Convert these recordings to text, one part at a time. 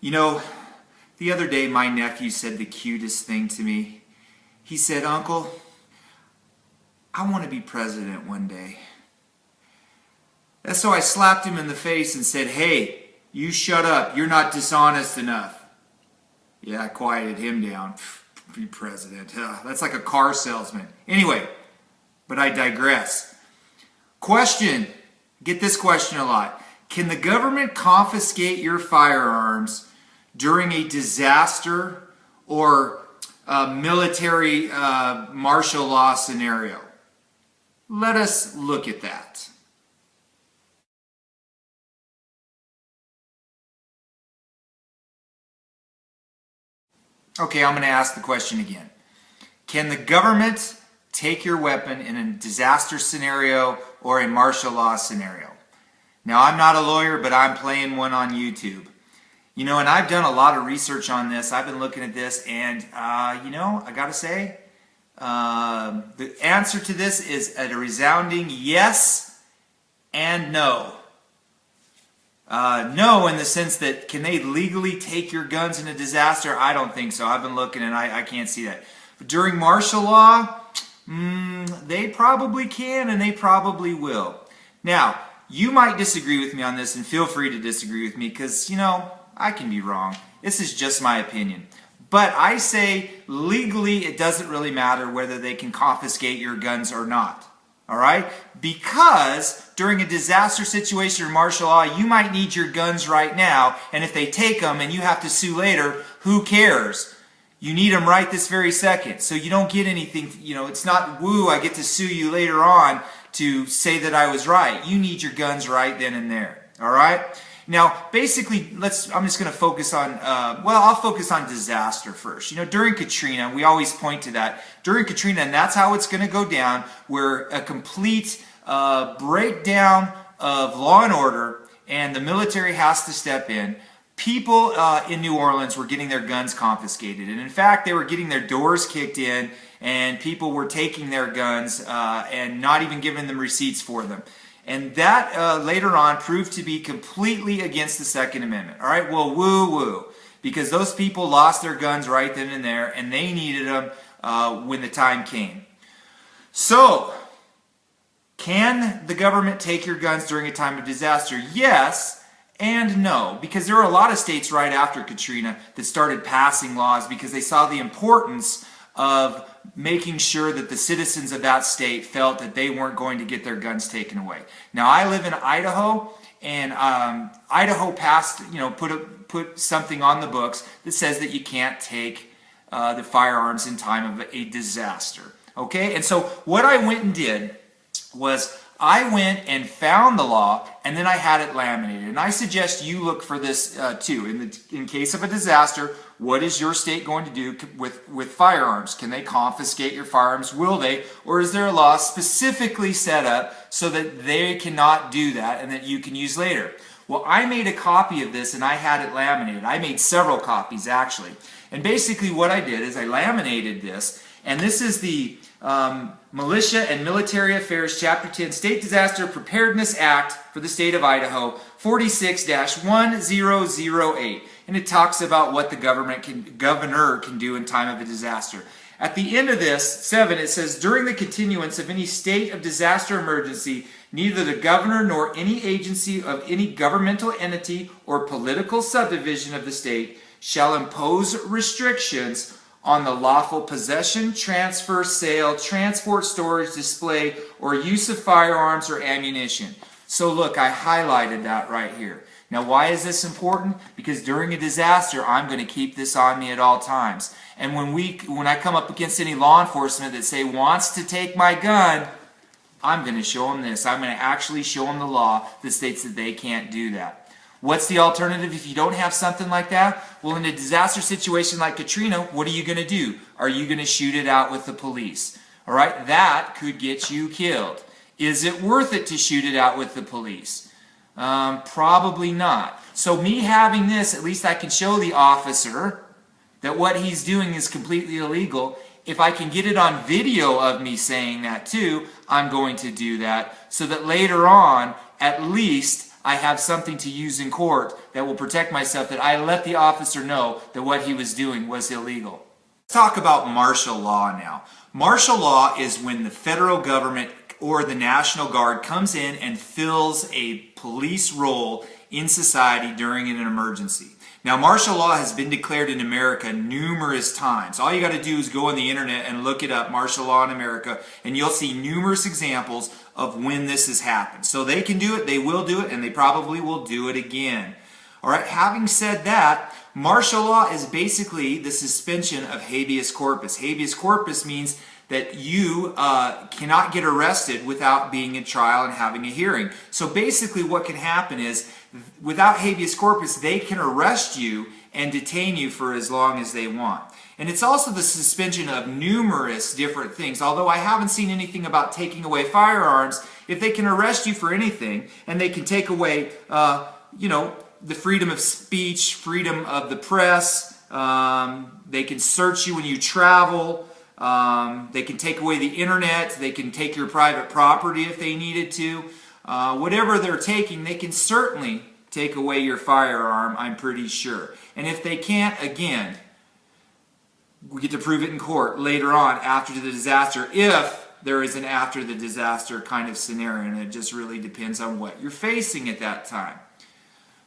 You know, the other day my nephew said the cutest thing to me. He said, "Uncle, I want to be president one day." And so I slapped him in the face and said, "Hey, you shut up. You're not dishonest enough." Yeah, I quieted him down. Be president. That's like a car salesman. Anyway, but I digress. Question. Get this question a lot. Can the government confiscate your firearms during a disaster or a military martial law scenario? Let us look at that. Okay, I'm going to ask the question again. Can the government take your weapon in a disaster scenario or a martial law scenario? Now, I'm not a lawyer, but I'm playing one on YouTube. You know, and I've done a lot of research on this. I've been looking at this, and, you know, I got to say, the answer to this is a resounding yes and no. No, in the sense that, can they legally take your guns in a disaster? I don't think so. I've been looking, and I can't see that. But during martial law, they probably can, and they probably will. Now, you might disagree with me on this, and feel free to disagree with me, because, you know, I can be wrong. This is just my opinion. But I say, legally, it doesn't really matter whether they can confiscate your guns or not. All right? Because during a disaster situation or martial law, you might need your guns right now, and if they take them and you have to sue later, who cares? You need them right this very second. So you don't get anything, you know, it's not, woo, I get to sue you later on to say that I was right. You need your guns right then and there. All right? Now, basically, I'm just going to focus on, I'll focus on disaster first. You know, during Katrina, we always point to that. During Katrina, and that's how it's going to go down, where a complete breakdown of law and order, and the military has to step in. People in New Orleans were getting their guns confiscated. And in fact, they were getting their doors kicked in, and people were taking their guns and not even giving them receipts for them. And that later on proved to be completely against the Second Amendment. All right, well, woo-woo. Because those people lost their guns right then and there, and they needed them when the time came. So, can the government take your guns during a time of disaster? Yes and no. Because there were a lot of states right after Katrina that started passing laws because they saw the importance of making sure that the citizens of that state felt that they weren't going to get their guns taken away. Now, I live in Idaho, and Idaho passed, you know, put something on the books that says that you can't take the firearms in time of a disaster. Okay, and so what I went and did was I went and found the law, and then I had it laminated. And I suggest you look for this too. In case of a disaster, what is your state going to do with firearms? Can they confiscate your firearms? Will they? Or is there a law specifically set up so that they cannot do that and that you can use later? Well, I made a copy of this, and I had it laminated. I made several copies, actually. And basically what I did is I laminated this, and this is the Militia and Military Affairs, Chapter 10, State Disaster Preparedness Act for the state of Idaho, 46-1008. And it talks about what the governor can do in time of a disaster. At the end of this, 7, it says, during the continuance of any state of disaster emergency, neither the governor nor any agency of any governmental entity or political subdivision of the state shall impose restrictions on the lawful possession, transfer, sale, transport, storage, display, or use of firearms or ammunition. So look, I highlighted that right here. Now, why is this important? Because during a disaster, I'm going to keep this on me at all times. And when I come up against any law enforcement that say wants to take my gun, I'm going to show them this. I'm going to actually show them the law that states that they can't do that. What's the alternative if you don't have something like that? Well, in a disaster situation like Katrina, what are you going to do? Are you going to shoot it out with the police? All right, that could get you killed. Is it worth it to shoot it out with the police? Probably not. So me having this, at least I can show the officer that what he's doing is completely illegal. If I can get it on video of me saying that too, I'm going to do that so that later on, at least I have something to use in court that will protect myself, that I let the officer know that what he was doing was illegal. Let's talk about martial law now. Martial law is when the federal government or the National Guard comes in and fills a police role in society during an emergency. Now, martial law has been declared in America numerous times. All you got to do is go on the internet and look it up, martial law in America, and you'll see numerous examples of when this has happened. So they can do it, they will do it, and they probably will do it again. All right, having said that, martial law is basically the suspension of habeas corpus. Habeas corpus means that you cannot get arrested without being in trial and having a hearing. So basically what can happen is, without habeas corpus, they can arrest you and detain you for as long as they want. And it's also the suspension of numerous different things. Although I haven't seen anything about taking away firearms, if they can arrest you for anything, and they can take away, the freedom of speech, freedom of the press, they can search you when you travel, they can take away the internet, they can take your private property if they needed to. Whatever they're taking, they can certainly take away your firearm, I'm pretty sure. And if they can't, again, we get to prove it in court later on after the disaster, if there is an after the disaster kind of scenario, and it just really depends on what you're facing at that time.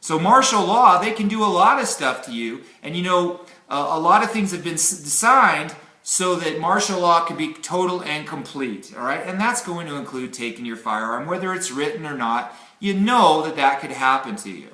So martial law, they can do a lot of stuff to you, and a lot of things have been designed so that martial law can be total and complete, all right? And that's going to include taking your firearm, whether it's written or not. You know that could happen to you.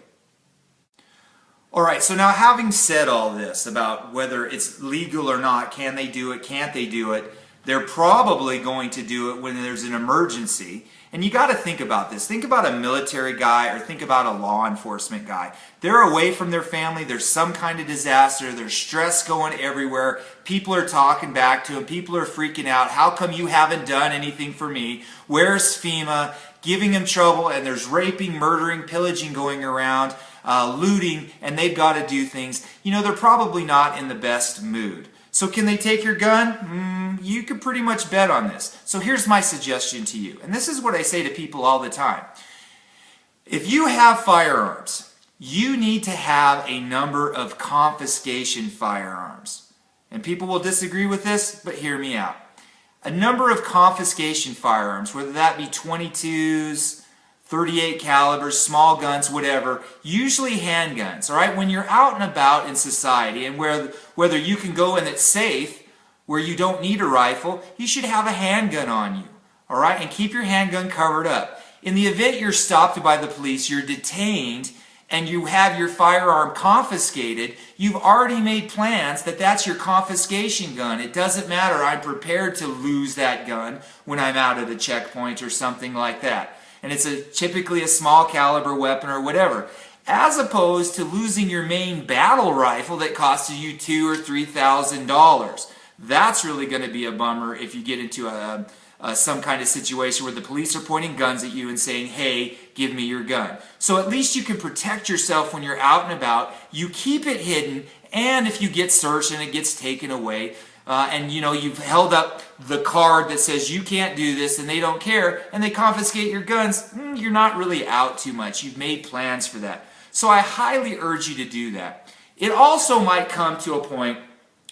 All right, so now having said all this about whether it's legal or not, can they do it, can't they do it, they're probably going to do it when there's an emergency. And you got to think about this. Think about a military guy, or think about a law enforcement guy. They're away from their family. There's some kind of disaster. There's stress going everywhere. People are talking back to them. People are freaking out. How come you haven't done anything for me? Where's FEMA? Giving them trouble, and there's raping, murdering, pillaging going around, looting, and they've got to do things. They're probably not in the best mood. So can they take your gun? You could pretty much bet on this. So here's my suggestion to you. And this is what I say to people all the time. If you have firearms, you need to have a number of confiscation firearms. And people will disagree with this, but hear me out. A number of confiscation firearms, whether that be .22s, .38 calibers, small guns, whatever, usually handguns, all right? When you're out and about in society, and whether you can go and it's safe, where you don't need a rifle, you should have a handgun on you, all right? And keep your handgun covered up. In the event you're stopped by the police, you're detained, and you have your firearm confiscated, you've already made plans that that's your confiscation gun. It doesn't matter, I'm prepared to lose that gun when I'm out at a checkpoint or something like that. And it's typically a small caliber weapon or whatever, as opposed to losing your main battle rifle that costs you $2,000 or $3,000. That's really going to be a bummer if you get into some kind of situation where the police are pointing guns at you and saying, hey, give me your gun. So at least you can protect yourself when you're out and about. You keep it hidden, and if you get searched and it gets taken away, and you've held up the card that says you can't do this, and they don't care, and they confiscate your guns, you're not really out too much. You've made plans for that. So I highly urge you to do that. It also might come to a point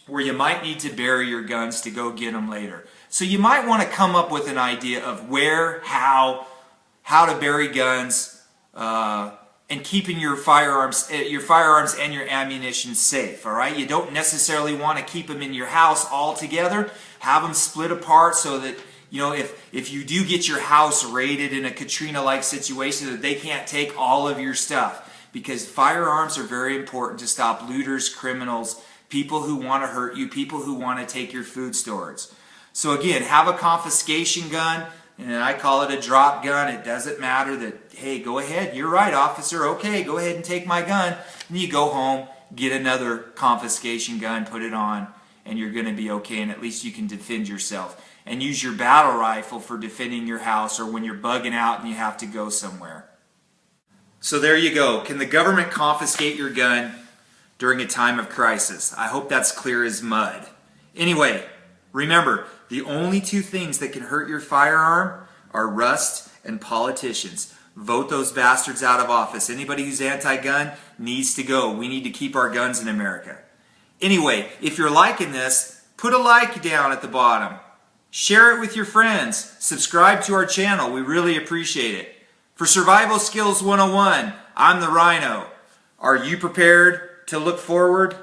where you might need to bury your guns to go get them later. So you might want to come up with an idea of where, how to bury guns, and keeping your firearms and your ammunition safe, all right? You don't necessarily want to keep them in your house all together. Have them split apart so that, if you do get your house raided in a Katrina-like situation, that they can't take all of your stuff. Because firearms are very important to stop looters, criminals, people who want to hurt you, people who want to take your food storage. So again, have a confiscation gun, and I call it a drop gun. It doesn't matter that, hey, go ahead, you're right, officer, okay, go ahead and take my gun. And you go home, get another confiscation gun, put it on, and you're going to be okay, and at least you can defend yourself. And use your battle rifle for defending your house or when you're bugging out and you have to go somewhere. So there you go. Can the government confiscate your gun during a time of crisis? I hope that's clear as mud. Anyway, remember, the only two things that can hurt your firearm are rust and politicians. Vote those bastards out of office. Anybody who's anti-gun needs to go. We need to keep our guns in America. Anyway, if you're liking this, put a like down at the bottom. Share it with your friends. Subscribe to our channel. We really appreciate it. For Survival Skills 101, I'm the Rhino. Are you prepared to look forward?